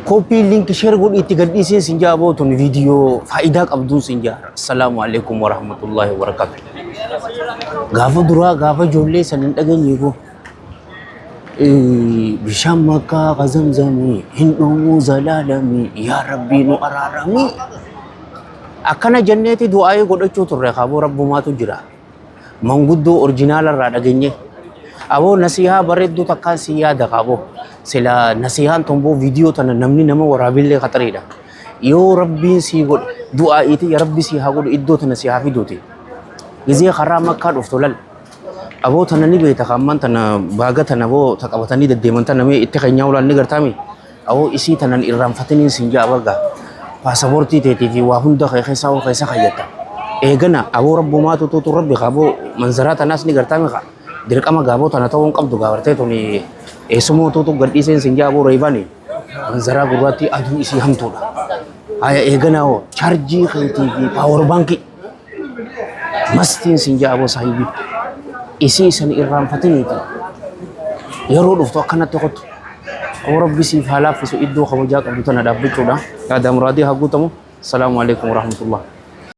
Copy link share god itti gadhiisin sin jaa abootun video faayidaa qabduun sin jaa. Assalaamu alaikum warahmatullahi wabarakatuh. Gaafa duraa gaafa ijoollee san hin dhageenye ko bishaan makkaa qazamzamii hin dhumuu zalaalamii yaa rabbii nu araaramii akkana jenneeti du'aayee godhachuu turre kaaboo rabbumaatu jira. Manguddoo orjinaalarraa dhageenye aboo nasihaa bareedduu takkaan si yaada kaaboo sila nasihaan tomboo viidiyoo tana namni nama waraabillee khaxariidha. Yoo rabbiin si godhe du'aa'iiti ya rabbi si haa godhu iddoo tana si haa fiduuti. Gizee karaa makkaa dhuftu lal aboo tana ni beeta kamman tana baaga tana aboo taqabatanii deddeeman tana mee itti keenyaa ulaan ni gartaami aboo isii tanan irraanfatanii sin jaa barga paasapoortii teetii fi waa hunda keessa ol keessa kayyatta. Eegana aboo rabbumaatu tuutu rabbi kaaboo manzaraa tanaas ni gartaami kaa dirqama gaaboo tana ta'uun qabdu gaabartee tuni eessumoo tuutu gadhiiseen sin jaa aboo reebani manzaraa gurraatti aduu isii hamtuudha. Haya eegana hoo chaarjii keetii fi paawar baankii mastiin sin jaa aboo saahibii isii san irraanfataniiti yeroo dhuftu akkanatti qotu aboo rabbi siif haa laaffisu iddoo kabajaa qabdu tana dhaabbachuudha. Yaada muraadii haa guutamu. Assalaamu alaikum warahmatullah.